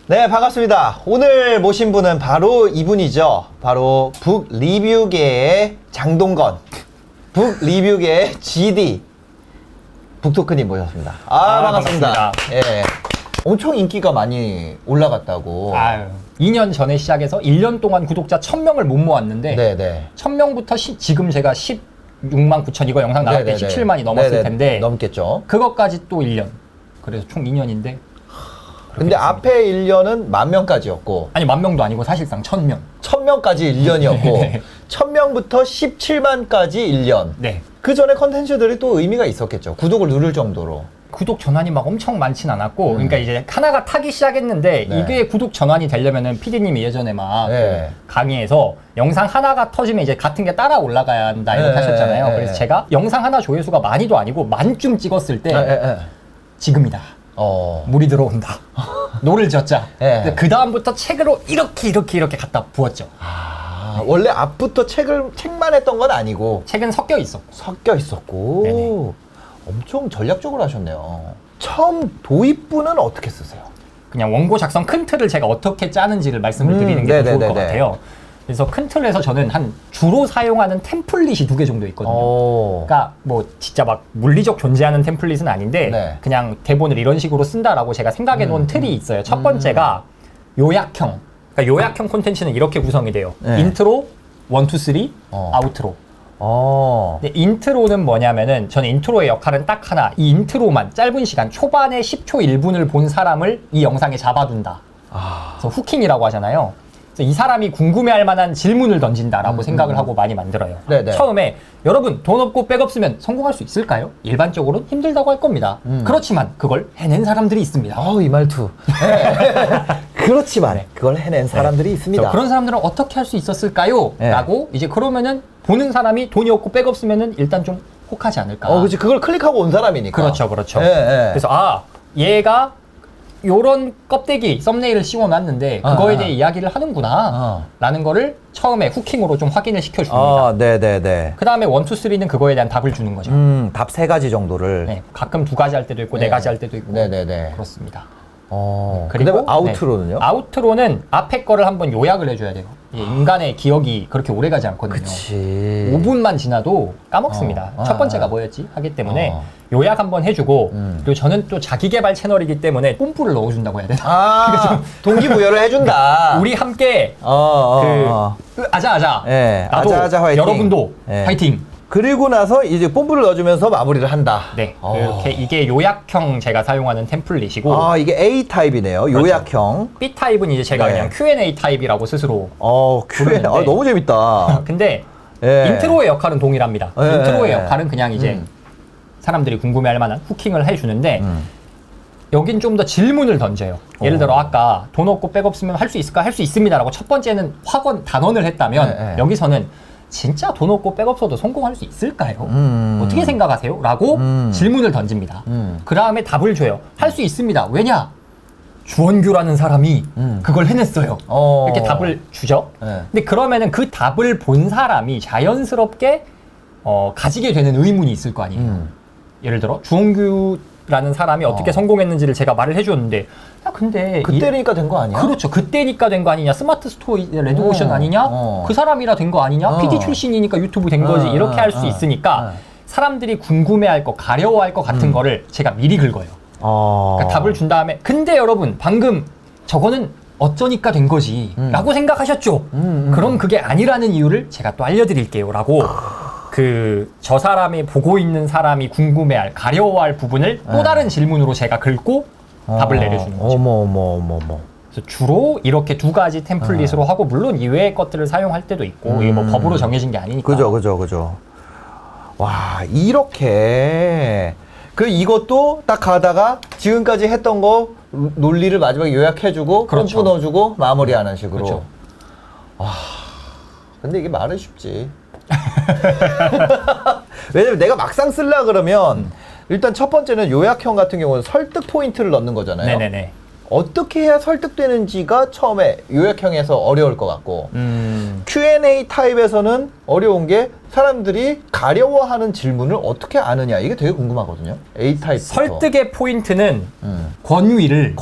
네, 반갑습니다. 오늘 모신 분은 바로 이분이죠. 바로 북 리뷰계의 장동건, 북 리뷰계의 GD, 북토크님 모셨습니다. 반갑습니다. 예. 엄청 인기가 많이 올라갔다고. 2년 전에 시작해서 1년 동안 구독자 1000명을 못 모았는데 네네. 1000명부터 지금 제가 16만 9천 이거 영상 나올 때 17만이 넘었을 네네. 텐데 넘겠죠. 그것까지 또 1년. 그래서 총 2년인데 근데 앞에 1년은 10,000명까지였고 아니 10,000명도 아니고 사실상 1000명. 1000명까지 1년이었고 네. 1000명부터 17만까지 1년. 네. 그 전에 컨텐츠들이 또 의미가 있었겠죠. 구독을 누를 정도로. 구독 전환이 막 엄청 많진 않았고 그러니까 이제 하나가 타기 시작했는데 네. 이게 구독 전환이 되려면은 PD님이 예전에 막 네. 그 강의에서 영상 하나가 터지면 이제 같은 게 따라 올라가야 한다 이렇게 네. 하셨잖아요. 네. 그래서 제가 영상 하나 조회수가 많이도 아니고 만쯤 찍었을 때 네. 지금이다. 물이 물이 들어온다. 노를 젓자. 네. 그 다음부터 책으로 이렇게 갖다 부었죠. 원래 앞부터 책만 했던 건 아니고 책은 섞여 있어. 섞여 있었고. 네네. 엄청 전략적으로 하셨네요. 처음 도입부는 어떻게 쓰세요? 그냥 원고 작성 큰 틀을 제가 어떻게 짜는지를 말씀을 드리는 게 더 좋을 것 같아요. 그래서 큰 틀에서 저는 주로 사용하는 템플릿이 2개 정도 있거든요. 그러니까 뭐 진짜 막 물리적 존재하는 템플릿은 아닌데 네. 그냥 대본을 이런 식으로 쓴다라고 제가 생각해 놓은 틀이 있어요. 첫 번째가 요약형. 그러니까 요약형 콘텐츠는 이렇게 구성이 돼요. 네. 인트로, 1, 2, 3, 아우트로. 근데 인트로는 뭐냐면은 저는 인트로의 역할은 딱 하나. 이 인트로만 짧은 시간 초반에 10초 1분을 본 사람을 이 영상에 잡아둔다. 그래서 후킹이라고 하잖아요. 그래서 이 사람이 궁금해할 만한 질문을 던진다라고 생각을 하고 많이 만들어요. 네네. 처음에 여러분 돈 없고 백 없으면 성공할 수 있을까요? 일반적으로는 힘들다고 할 겁니다. 그렇지만 그걸 해낸 사람들이 있습니다. 이 말투. 그렇지만 그걸 해낸 사람들이 있습니다. 그런 사람들은 어떻게 할 수 있었을까요? 네. 라고 이제 그러면은 보는 사람이 돈이 없고 백 없으면은 일단 좀 혹하지 않을까. 그렇지. 그걸 클릭하고 온 사람이니까. 그렇죠. 그래서 얘가 요런 껍데기 썸네일을 씌워놨는데 그거에 대해 이야기를 하는구나 라는 거를 처음에 후킹으로 좀 확인을 시켜줍니다. 네네네. 그 다음에 1, 2, 3는 그거에 대한 답을 주는 거죠. 답 3가지 정도를. 네, 가끔 2가지 할 때도 있고 4가지 할 때도 있고 네네네. 그렇습니다. 그리고 아우트로는요? 아우트로는 앞에 거를 한번 요약을 해줘야 돼요. 인간의 기억이 그렇게 오래 가지 않거든요. 그치. 5분만 지나도 까먹습니다. 첫 번째가 뭐였지? 하기 때문에 요약 한번 해주고 그리고 저는 또 자기개발 채널이기 때문에 뽐뿌를 넣어준다고 해야 되나? 동기부여를 해준다. 우리 함께 아자아자 네, 나도 아자아자 화이팅. 여러분도 네. 화이팅. 그리고 나서 이제 뽐뿌를 넣어주면서 마무리를 한다. 네, 이렇게 이게 요약형 제가 사용하는 템플릿이고 이게 A 타입이네요. 요약형. B 타입은 이제 제가 네. 그냥 Q&A 타입이라고 스스로 Q&A. 부르는데. 너무 재밌다. 근데 예. 인트로의 역할은 동일합니다. 예, 인트로의 예. 역할은 그냥 이제 사람들이 궁금해할 만한 후킹을 해주는데 여긴 좀 더 질문을 던져요. 예를 들어 아까 돈 없고 백 없으면 할 수 있을까? 할 수 있습니다라고 첫 번째는 확언 단언을 했다면 예, 예. 여기서는 진짜 돈 없고 백 없어도 성공할 수 있을까요? 어떻게 생각하세요? 라고 질문을 던집니다. 그 다음에 답을 줘요. 할 수 있습니다. 왜냐? 주원규라는 사람이 그걸 해냈어요. 이렇게 답을 주죠. 네. 근데 그러면은 그 답을 본 사람이 자연스럽게 가지게 되는 의문이 있을 거 아니에요. 예를 들어 주원규라는 사람이 어떻게 성공했는지를 제가 말을 해줬는데 야 근데 그때니까 된 거 아니야? 그렇죠. 그때니까 된 거 아니냐. 스마트 스토어 레드오션 아니냐. 그 사람이라 된 거 아니냐. PD 출신이니까 유튜브 된 거지. 이렇게 할 수 있으니까 사람들이 궁금해할 거, 가려워할 것 같은 거를 제가 미리 긁어요. 그러니까 답을 준 다음에 근데 여러분 방금 저거는 어쩌니까 된 거지 라고 생각하셨죠? 그럼 그게 아니라는 이유를 제가 또 알려드릴게요 라고 저 사람이 보고 있는 사람이 궁금해할 가려워할 부분을 또 다른 질문으로 제가 긁고 답을 내려주는 거죠. 어머. 그래서 주로 이렇게 2가지 템플릿으로 하고 물론 이외의 것들을 사용할 때도 있고 이게 뭐 법으로 정해진 게 아니니까. 그죠. 와, 이렇게. 이것도 딱 가다가 지금까지 했던 거 논리를 마지막에 요약해주고 그렇죠. 펌프 넣어주고 마무리하는 식으로. 그렇죠. 근데 이게 말은 쉽지. 왜냐면 내가 막상 쓰려 그러면 일단 첫 번째는 요약형 같은 경우는 설득 포인트를 넣는 거잖아요. 네네네. 어떻게 해야 설득되는지가 처음에 요약형에서 어려울 것 같고 Q&A 타입에서는 어려운 게 사람들이 가려워하는 질문을 어떻게 아느냐 이게 되게 궁금하거든요. A 타입 설득의 포인트는 권위를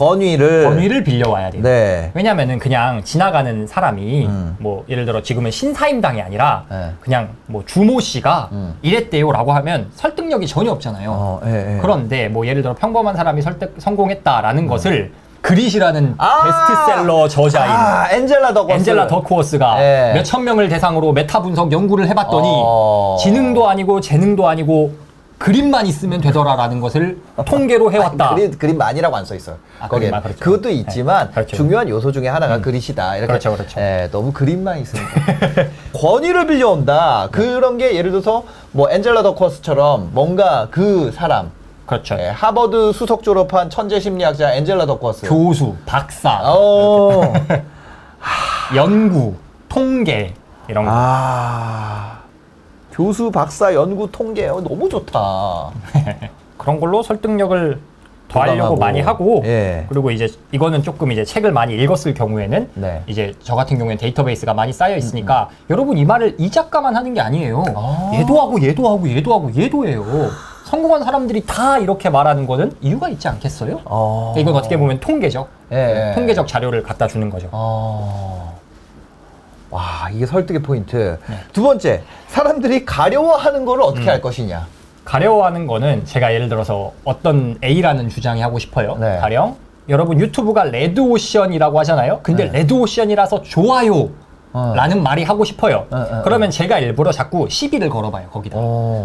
빌려와야 돼요. 네. 왜냐면은 그냥 지나가는 사람이 뭐 예를 들어 지금은 신사임당이 아니라 네. 그냥 뭐 주모 씨가 이랬대요라고 하면 설득력이 전혀 없잖아요. 예. 그런데 뭐 예를 들어 평범한 사람이 설득 성공했다라는 것을 그릿이라는 베스트셀러 저자인 엔젤라 더크워스가 네. 몇천 명을 대상으로 메타 분석 연구를 해봤더니 지능도 아니고 재능도 아니고 그림만 있으면 되더라라는 것을 통계로 해왔다. 그림만이라고 안 써 있어요. 거기에 그렇죠. 그것도 있지만 네, 그렇죠. 중요한 요소 중에 하나가 그릿이다. 이렇게 그렇죠. 예, 너무 그림만 있으면 권위를 빌려온다. 그런 게 예를 들어서 뭐 엔젤라 더크워스처럼 뭔가 그 사람 그렇죠. 예, 하버드 수석 졸업한 천재 심리학자 엔젤라 더크워스 교수, 박사, 연구, 통계 이런 거. 교수, 박사, 연구, 통계 너무 좋다. 그런 걸로 설득력을 더하려고 부담하고. 많이 하고 예. 그리고 이제 이거는 조금 이제 책을 많이 읽었을 경우에는 네. 이제 저 같은 경우에는 데이터베이스가 많이 쌓여 있으니까 여러분 이 말을 이 작가만 하는 게 아니에요. 얘도 하고 얘도 하고 얘도 하고 얘도 해요. 성공한 사람들이 다 이렇게 말하는 거는 이유가 있지 않겠어요? 이건 어떻게 보면 통계적 예. 통계적 자료를 갖다 주는 거죠. 와, 이게 설득의 포인트. 네. 두 번째, 사람들이 가려워하는 거를 어떻게 할 것이냐. 가려워하는 거는 제가 예를 들어서 어떤 A라는 주장이 하고 싶어요. 네. 가령 여러분 유튜브가 레드오션이라고 하잖아요. 근데 레드오션이라서 좋아요 라는 말이 하고 싶어요. 그러면 제가 일부러 자꾸 시비를 걸어봐요. 거기다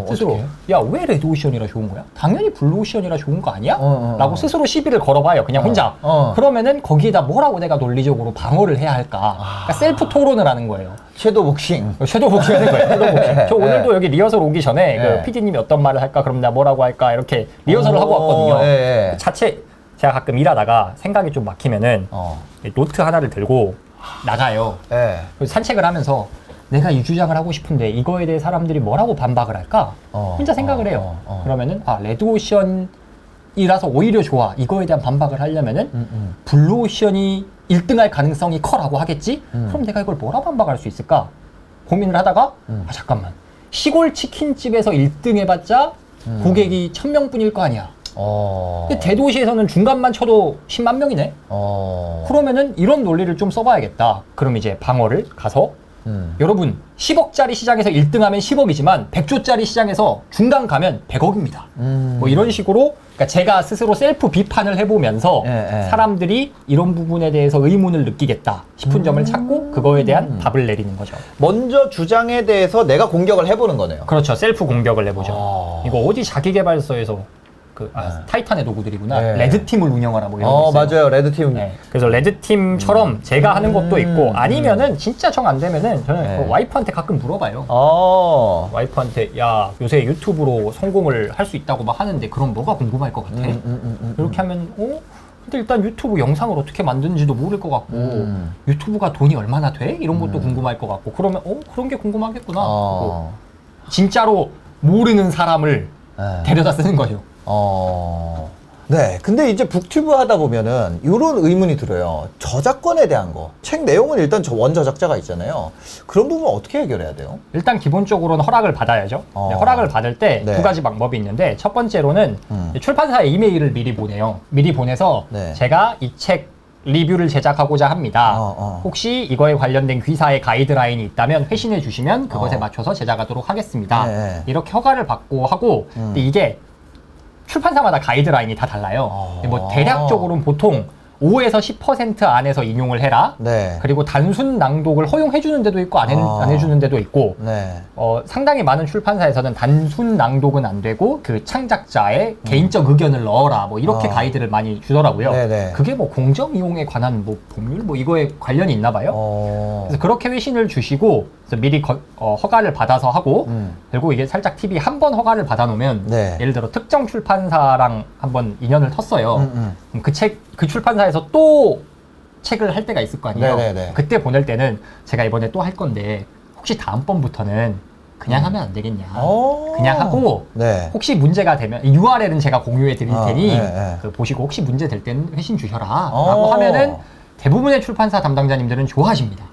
스스로 야, 왜 레드오션이라 좋은 거야? 당연히 블루오션이라 좋은 거 아니야? 라고 스스로 시비를 걸어봐요. 그냥 혼자. 그러면은 거기에다 뭐라고 내가 논리적으로 방어를 해야 할까? 그러니까 셀프 토론을 하는 거예요. 섀도우 복싱. 섀도우 복싱 하는 거예요. 섀도우 복싱. 저 오늘도 여기 리허설 오기 전에 네. 그 PD님이 어떤 말을 할까? 그럼 내가 뭐라고 할까? 이렇게 리허설을 하고 왔거든요. 예. 자체 제가 가끔 일하다가 생각이 좀 막히면은 노트 하나를 들고 나가요. 예. 그래서 산책을 하면서 내가 이 주장을 하고 싶은데 이거에 대해 사람들이 뭐라고 반박을 할까? 혼자 생각을 해요. 그러면은 레드오션이라서 오히려 좋아. 이거에 대한 반박을 하려면은 블루오션이 1등할 가능성이 커라고 하겠지? 그럼 내가 이걸 뭐라 반박할 수 있을까? 고민을 하다가 잠깐만. 시골 치킨집에서 1등 해봤자 고객이 1000명뿐일 거 아니야. 근데 대도시에서는 중간만 쳐도 10만 명이네. 그러면은 이런 논리를 좀 써봐야겠다. 그럼 이제 방어를 가서 여러분 10억짜리 시장에서 1등하면 10억이지만 100조짜리 시장에서 중간 가면 100억입니다. 뭐 이런 식으로 그러니까 제가 스스로 셀프 비판을 해보면서 사람들이 이런 부분에 대해서 의문을 느끼겠다 싶은 점을 찾고 그거에 대한 답을 내리는 거죠. 먼저 주장에 대해서 내가 공격을 해보는 거네요. 그렇죠. 셀프 공격을 해보죠. 이거 어디 자기개발서에서 타이탄의 도구들이구나. 네. 레드팀을 운영하라 뭐 이런 거 있어요. 맞아요. 레드팀. 네. 그래서 레드팀처럼 제가 하는 것도 있고 아니면은 진짜 정 안 되면은 저는 그 와이프한테 가끔 물어봐요. 와이프한테 야, 요새 유튜브로 성공을 할 수 있다고 막 하는데 그럼 뭐가 궁금할 것 같아? 이렇게 하면 근데 일단 유튜브 영상을 어떻게 만드는지도 모를 것 같고 유튜브가 돈이 얼마나 돼? 이런 것도 궁금할 것 같고 그러면 그런 게 궁금하겠구나. 진짜로 모르는 사람을 데려다 쓰는 거죠. 네. 근데 이제 북튜브 하다 보면은 이런 의문이 들어요. 저작권에 대한 거. 책 내용은 일단 원저작자가 있잖아요. 그런 부분 어떻게 해결해야 돼요? 일단 기본적으로는 허락을 받아야죠. 네, 허락을 받을 때 두 가지 방법이 있는데 첫 번째로는 출판사에 이메일을 미리 보내요. 미리 보내서 제가 이 책 리뷰를 제작하고자 합니다. 혹시 이거에 관련된 귀사의 가이드라인이 있다면 회신해 주시면 그것에 맞춰서 제작하도록 하겠습니다. 이렇게 허가를 받고 하고 근데 이게 출판사마다 가이드라인이 다 달라요. 뭐 대략적으로는 보통 5에서 10% 안에서 인용을 해라. 그리고 단순 낭독을 허용해주는 데도 있고 안 해주는 데도 있고 상당히 많은 출판사에서는 단순 낭독은 안 되고 그 창작자의 개인적 의견을 넣어라 뭐 이렇게 가이드를 많이 주더라고요. 그게 뭐 공정 이용에 관한 뭐 법률 뭐 이거에 관련이 있나 봐요. 그래서 그렇게 회신을 주시고 그래서 미리 허가를 받아서 하고 그리고 이게 살짝 팁이 한 번 허가를 받아놓으면 예를 들어 특정 출판사랑 한번 인연을 텄어요. 그 출판사에서 또 책을 할 때가 있을 거 아니에요. 그때 보낼 때는 제가 이번에 또 할 건데 혹시 다음번부터는 그냥 하면 안 되겠냐. 그냥 하고 혹시 문제가 되면 URL은 제가 공유해 드릴 테니 보시고 혹시 문제 될 때는 회신 주셔라 라고 하면은 대부분의 출판사 담당자님들은 좋아하십니다.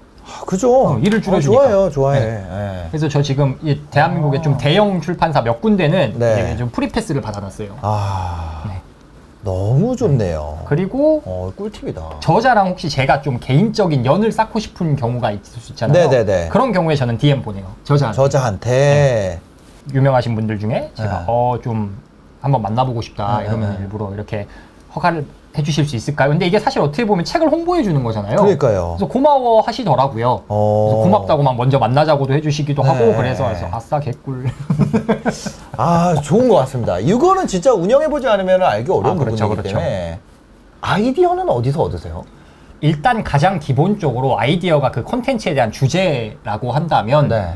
그죠. 일을 줄여주니까. 좋아요, 좋아해. 네. 예. 그래서 저 지금 이 대한민국의 좀 대형 출판사 몇 군데는 네. 이제 좀 프리패스를 받아놨어요. 아, 네. 너무 좋네요. 그리고 꿀팁이다. 저자랑 혹시 제가 좀 개인적인 연을 쌓고 싶은 경우가 있을 수 있잖아요. 네네네. 그런 경우에 저는 DM 보내요. 저자한테. 유명하신 분들 중에 제가 네. 좀 한번 만나보고 싶다 이러면 일부러 이렇게 허가를 해주실 수 있을까요? 근데 이게 사실 어떻게 보면 책을 홍보해 주는 거잖아요. 그러니까요. 그래서 고마워 하시더라고요. 그래서 고맙다고 막 먼저 만나자고도 해주시기도 하고 네. 그래서 아싸 개꿀. 아, 좋은 것 같습니다. 이거는 진짜 운영해보지 않으면 알기 어려운 그렇죠, 부분이기 때문에. 아이디어는 어디서 얻으세요? 일단 가장 기본적으로 아이디어가 그 콘텐츠에 대한 주제라고 한다면 네.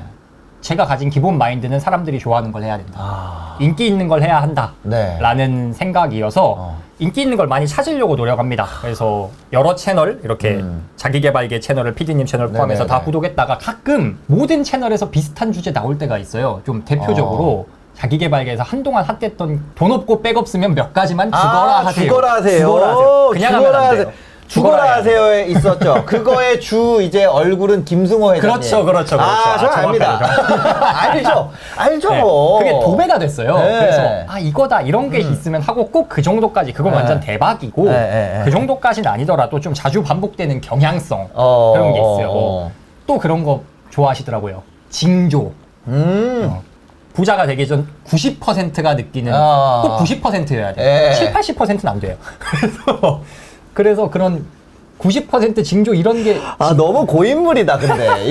제가 가진 기본 마인드는 사람들이 좋아하는 걸 해야 된다. 아, 인기 있는 걸 해야 한다. 네. 라는 생각이어서 인기 있는 걸 많이 찾으려고 노력합니다. 그래서 여러 채널 이렇게 자기계발계 채널을 PD님 채널 포함해서 다 네네네. 구독했다가 가끔 모든 채널에서 비슷한 주제 나올 때가 있어요. 좀 대표적으로 자기계발계에서 한동안 핫했던 돈 없고 백 없으면 몇 가지만 죽어라 하세요. 죽어라 하세요. 죽어라 하세요. 그냥 죽어라 하면 안 돼요. 하세요. 죽어라 하세요에 있었죠. 그거의 주 이제 얼굴은 김승호 회장님. 그렇죠. 아, 저 압니다. 알죠. 네, 그게 도배가 됐어요. 네. 그래서 이거다 이런 게 있으면 하고 꼭 그 정도까지 그건 네. 완전 대박이고 네. 그 정도까지는 아니더라도 좀 자주 반복되는 경향성 어, 그런 게 있어요. 또 그런 거 좋아하시더라고요. 징조. 부자가 되기 전 90%가 느끼는 꼭 90%여야 돼요. 예. 7, 80%는 안 돼요. 그래서 그런 90% 징조 이런 게 아, 너무 고인물이다, 근데.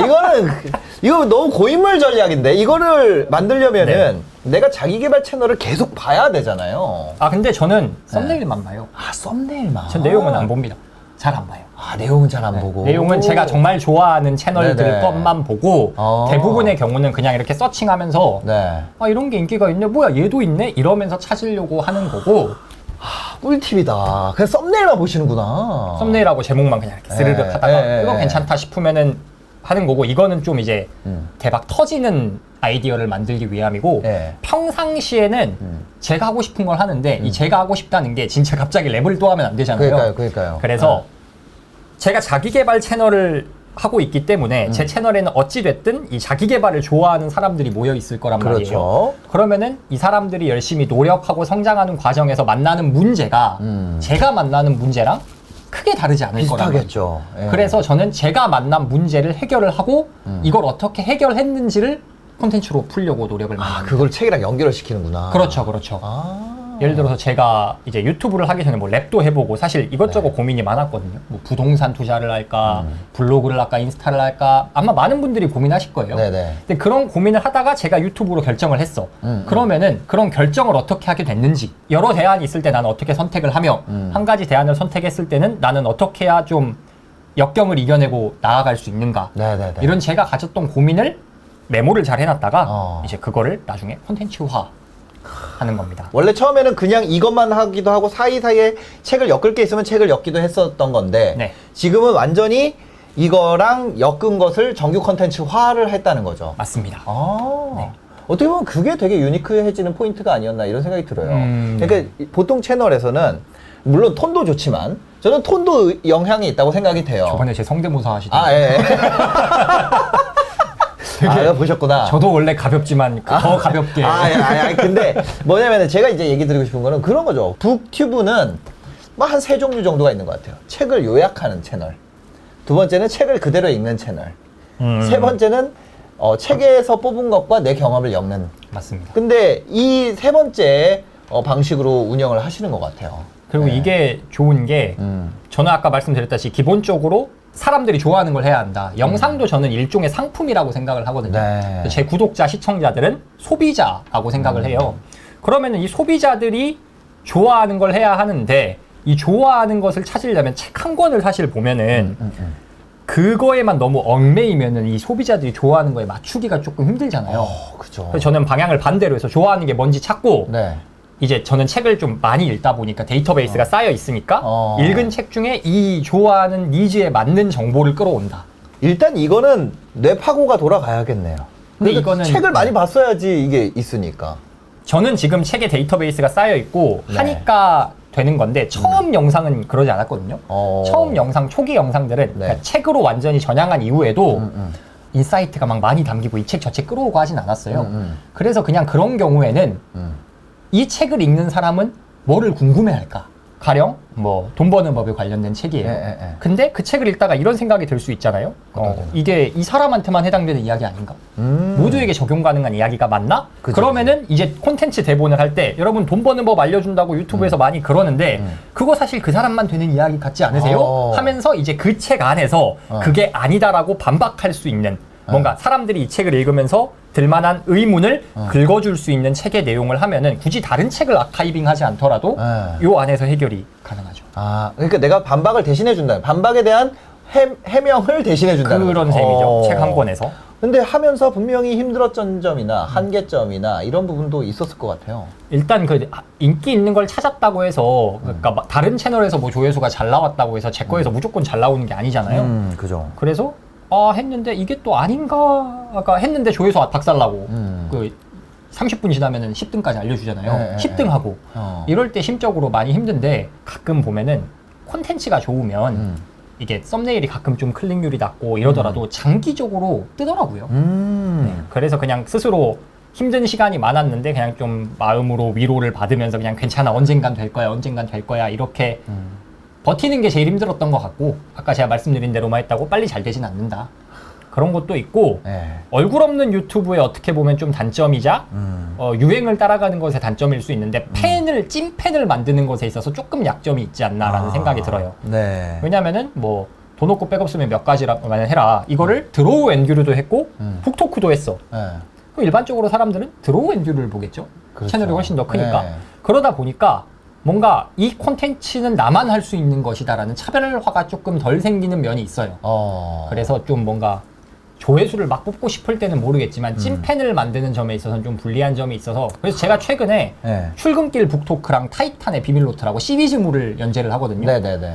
이거 너무 고인물 전략인데. 이거를 만들려면은 내가 자기 개발 채널을 계속 봐야 되잖아요. 근데 저는 썸네일만 봐요. 아, 썸네일만. 전 내용은 안 봅니다. 잘 안 봐요. 아, 내용은 잘 안 보고. 내용은 제가 정말 좋아하는 채널들 네네. 것만 보고 대부분의 경우는 그냥 이렇게 서칭하면서 네. 이런 게 인기가 있네 뭐야 얘도 있네 이러면서 찾으려고 하는 거고 꿀팁이다. 그냥 썸네일만 보시는구나. 썸네일하고 제목만 그냥 이렇게 스르륵 네, 하다가 네, 이거 네. 괜찮다 싶으면은 하는 거고 이거는 좀 이제 대박 터지는 아이디어를 만들기 위함이고 네. 평상시에는 제가 하고 싶은 걸 하는데 이 제가 하고 싶다는 게 진짜 갑자기 랩을 또 하면 안 되잖아요. 그러니까요. 그래서 제가 자기 개발 채널을 하고 있기 때문에 제 채널에는 어찌 됐든 이 자기 개발을 좋아하는 사람들이 모여 있을 거란 말이에요. 그렇죠. 그러면은 이 사람들이 열심히 노력하고 성장하는 과정에서 만나는 문제가 제가 만나는 문제랑 크게 다르지 않을 거란 말이에요. 비슷하겠죠. 예. 그래서 저는 제가 만난 문제를 해결을 하고 이걸 어떻게 해결했는지를 콘텐츠로 풀려고 노력을 많이 합니다. 그걸 책이랑 연결을 시키는구나. 그렇죠. 예를 들어서 제가 이제 유튜브를 하기 전에 뭐 랩도 해보고 사실 이것저것 고민이 많았거든요. 뭐 부동산 투자를 할까, 블로그를 할까, 인스타를 할까 아마 많은 분들이 고민하실 거예요. 네네. 근데 그런 고민을 하다가 제가 유튜브로 결정을 했어. 그러면은 그런 결정을 어떻게 하게 됐는지 여러 대안이 있을 때 나는 어떻게 선택을 하며 한 가지 대안을 선택했을 때는 나는 어떻게 해야 좀 역경을 이겨내고 나아갈 수 있는가 네네네. 이런 제가 가졌던 고민을 메모를 잘 해놨다가 어. 이제 그거를 나중에 콘텐츠화 하는 겁니다. 원래 처음에는 그냥 이것만 하기도 하고 사이사이에 책을 엮을 게 있으면 책을 엮기도 했었던 건데 네. 지금은 완전히 이거랑 엮은 것을 정규 컨텐츠화를 했다는 거죠. 맞습니다. 네. 어떻게 보면 그게 되게 유니크해지는 포인트가 아니었나 이런 생각이 들어요. 그러니까 보통 채널에서는 물론 톤도 좋지만 저는 톤도 영향이 있다고 생각이 돼요. 저번에 제 성대모사 하시던데. 예. 보셨구나. 저도 원래 가볍지만 더 가볍게. 근데 뭐냐면은 제가 이제 얘기 드리고 싶은 거는 그런 거죠. 북튜브는 뭐 한 세 종류 정도가 있는 것 같아요. 책을 요약하는 채널. 두 번째는 책을 그대로 읽는 채널. 세 번째는 책에서 뽑은 것과 내 경험을 엮는. 맞습니다. 근데 이 세 번째 방식으로 운영을 하시는 것 같아요. 그리고 이게 좋은 게 저는 아까 말씀드렸다시피 기본적으로 사람들이 좋아하는 걸 해야 한다. 영상도 저는 일종의 상품이라고 생각을 하거든요. 네. 제 구독자, 시청자들은 소비자라고 생각을 해요. 그러면은 이 소비자들이 좋아하는 걸 해야 하는데 이 좋아하는 것을 찾으려면 책 한 권을 사실 보면은 그거에만 너무 얽매이면은 이 소비자들이 좋아하는 거에 맞추기가 조금 힘들잖아요. 그죠. 그래서 저는 방향을 반대로 해서 좋아하는 게 뭔지 찾고 네. 이제 저는 책을 좀 많이 읽다 보니까 데이터베이스가 쌓여 있으니까 읽은 책 중에 이 좋아하는 니즈에 맞는 정보를 끌어온다. 일단 이거는 뇌 파고가 돌아가야겠네요. 근데 그러니까 이거는 책을 많이 봤어야지 이게 있으니까. 저는 지금 책에 데이터베이스가 쌓여 있고 네. 하니까 되는 건데 처음 영상은 그러지 않았거든요. 처음 영상, 초기 영상들은 네. 그러니까 책으로 완전히 전향한 이후에도 인사이트가 막 많이 담기고 이 책 저 책 끌어오고 하진 않았어요. 그래서 그냥 그런 경우에는 이 책을 읽는 사람은 뭐를 궁금해할까? 가령 뭐 돈 버는 법에 관련된 책이에요. 근데 그 책을 읽다가 이런 생각이 들 수 있잖아요. 이게 이 사람한테만 해당되는 이야기 아닌가? 모두에게 적용 가능한 이야기가 맞나? 그쵸, 그러면은 이제 콘텐츠 대본을 할 때 여러분 돈 버는 법 알려준다고 유튜브에서 많이 그러는데 그거 사실 그 사람만 되는 이야기 같지 않으세요? 하면서 이제 그 책 안에서 그게 아니다라고 반박할 수 있는 뭔가 사람들이 이 책을 읽으면서 들만한 의문을 긁어줄 수 있는 책의 내용을 하면은 굳이 다른 책을 아카이빙하지 않더라도 요 안에서 해결이 가능하죠. 아, 그러니까 내가 반박을 대신해 준다. 반박에 대한 해명을 대신해 준다. 그런 셈이죠. 책 한 권에서. 근데 하면서 분명히 힘들었던 점이나 한계점이나 이런 부분도 있었을 것 같아요. 일단 그 인기 있는 걸 찾았다고 해서 그러니까 막 다른 채널에서 뭐 조회수가 잘 나왔다고 해서 제 거에서 무조건 잘 나오는 게 아니잖아요. 그죠. 그래서 했는데 이게 또 아닌가 아까 했는데 조회수 박살나고 그 30분 지나면은 10등까지 알려주잖아요. 10등 하고 이럴 때 심적으로 많이 힘든데 가끔 보면은 콘텐츠가 좋으면 이게 썸네일이 가끔 좀 클릭률이 낮고 이러더라도 장기적으로 뜨더라고요. 네. 그래서 그냥 스스로 힘든 시간이 많았는데 그냥 좀 마음으로 위로를 받으면서 그냥 괜찮아 언젠간 될 거야 언젠간 될 거야 이렇게 버티는 게 제일 힘들었던 것 같고 아까 제가 말씀드린 대로만 했다고 빨리 잘 되진 않는다. 그런 것도 있고 얼굴 없는 유튜브에 어떻게 보면 좀 단점이자 유행을 따라가는 것의 단점일 수 있는데 찐팬을 만드는 것에 있어서 조금 약점이 있지 않나라는 생각이 들어요. 네. 왜냐면은 뭐 돈 없고 백 없으면 몇 가지만 해라. 이거를 드로우 앤듀르도 했고 북토크도 했어. 그럼 일반적으로 사람들은 드로우 앤듀르를 보겠죠. 그렇죠. 채널이 훨씬 더 크니까. 그러다 보니까 뭔가 이 콘텐츠는 나만 할 수 있는 것이다라는 차별화가 조금 덜 생기는 면이 있어요. 그래서 좀 뭔가 조회수를 막 뽑고 싶을 때는 모르겠지만 찐팬을 만드는 점에 있어서는 좀 불리한 점이 있어서 그래서 제가 최근에 출근길 북토크랑 타이탄의 비밀노트라고 시리즈물을 연재를 하거든요.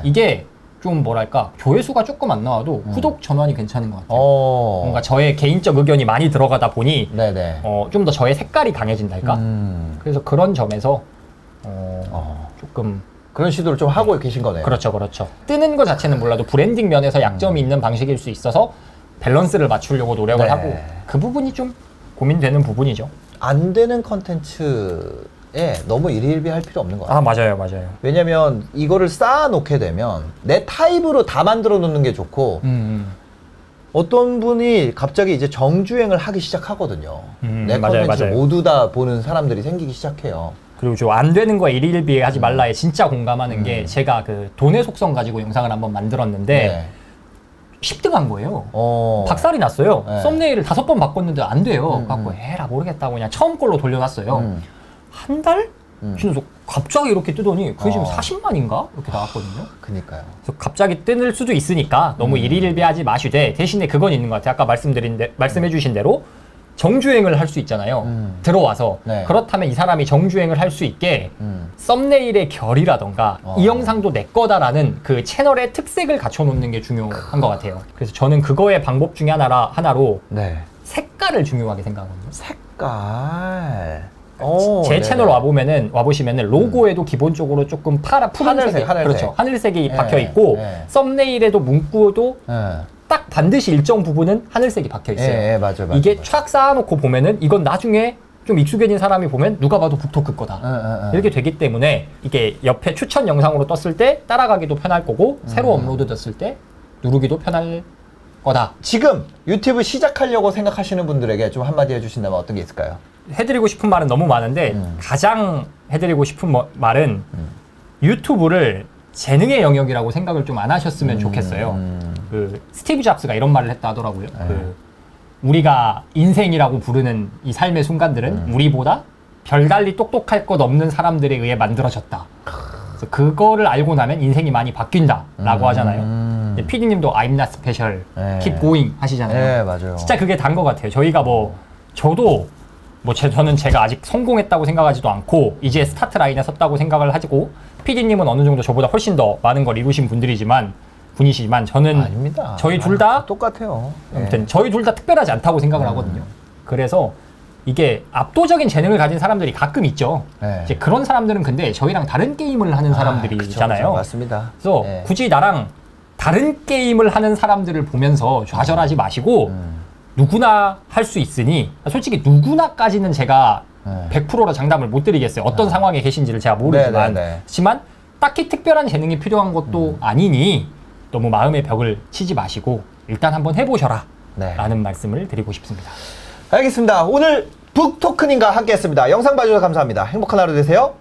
이게 좀 뭐랄까 조회수가 조금 안 나와도 구독 전환이 괜찮은 것 같아요. 뭔가 저의 개인적 의견이 많이 들어가다 보니 좀 더 저의 색깔이 강해진달까? 그래서 그런 점에서 조금 그런 시도를 좀 하고 계신 거네요. 그렇죠. 뜨는 것 자체는 몰라도 브랜딩 면에서 약점이 있는 방식일 수 있어서 밸런스를 맞추려고 노력을 하고 그 부분이 좀 고민되는 부분이죠. 안 되는 컨텐츠에 너무 일희일비할 필요 없는 것 같아요. 맞아요. 왜냐면 이거를 쌓아놓게 되면 내 타입으로 다 만들어 놓는 게 좋고 어떤 분이 갑자기 이제 정주행을 하기 시작하거든요. 내 컨텐츠를 모두 다 보는 사람들이 생기기 시작해요. 그리고 저 안 되는 거에 일일비에 하지 말라에 진짜 공감하는 게 제가 그 돈의 속성 가지고 영상을 한번 만들었는데 10등 한 거예요. 박살이 났어요. 썸네일을 5번 바꿨는데 안 돼요. 갖고 에라 모르겠다고 그냥 처음 걸로 돌려놨어요. 한 달? 지나서 갑자기 이렇게 뜨더니 그게 지금 40만인가? 이렇게 나왔거든요. 그니까요. 그래서 갑자기 뜨는 수도 있으니까 너무 일일비하지 마시되 대신에 그건 있는 것 같아요. 아까 말씀해 주신 대로 정주행을 할 수 있잖아요. 들어와서. 그렇다면 이 사람이 정주행을 할 수 있게 썸네일의 결이라던가 이 영상도 내 거다라는 그 채널의 특색을 갖춰놓는 게 중요한 것 같아요. 그래서 저는 그거의 방법 중에 하나로 색깔을 중요하게 생각하거든요. 색깔. 제 채널 와보시면은 로고에도 기본적으로 조금 푸른색, 그렇죠. 하늘색이 박혀 있고 썸네일에도 문구도 딱 반드시 일정 부분은 하늘색이 박혀 있어요. 맞아요. 이게 촥 쌓아놓고 보면은 이건 나중에 좀 익숙해진 사람이 보면 누가 봐도 북토크 거다. 이렇게 되기 때문에 이게 옆에 추천 영상으로 떴을 때 따라가기도 편할 거고 새로 업로드 됐을 때 누르기도 편할 거다. 지금 유튜브 시작하려고 생각하시는 분들에게 좀 한마디 해주신다면 어떤 게 있을까요? 해드리고 싶은 말은 너무 많은데 가장 해드리고 싶은 말은 유튜브를 재능의 영역이라고 생각을 좀 안 하셨으면 좋겠어요. 그 스티브 잡스가 이런 말을 했다 하더라고요. 우리가 인생이라고 부르는 이 삶의 순간들은 우리보다 별달리 똑똑할 것 없는 사람들에 의해 만들어졌다. 그래서 그거를 알고 나면 인생이 많이 바뀐다라고 하잖아요. PD님도 I'm not special, keep going 하시잖아요. 맞아요. 진짜 그게 단 것 같아요. 저희가 저도 저는 제가 아직 성공했다고 생각하지도 않고 이제 스타트 라인에 섰다고 생각을 하고 PD님은 어느 정도 저보다 훨씬 더 많은 걸 이루신 분이시지만 저는 아닙니다. 저희 둘 다 똑같아요. 아무튼 저희 둘 다 특별하지 않다고 생각을 하거든요. 그래서 이게 압도적인 재능을 가진 사람들이 가끔 있죠. 네. 이제 그런 사람들은 근데 저희랑 다른 게임을 하는 사람들이잖아요. 그쵸, 맞습니다. 그래서 네. 굳이 나랑 다른 게임을 하는 사람들을 보면서 좌절하지 마시고 누구나 할 수 있으니 솔직히 누구나까지는 제가 100%로 장담을 못 드리겠어요. 어떤 상황에 계신지를 제가 모르지만 그렇지만 딱히 특별한 재능이 필요한 것도 아니니 너무 마음의 벽을 치지 마시고 일단 한번 해보셔라 라는 말씀을 드리고 싶습니다. 알겠습니다. 오늘 북토크님과 함께 했습니다. 영상 봐주셔서 감사합니다. 행복한 하루 되세요.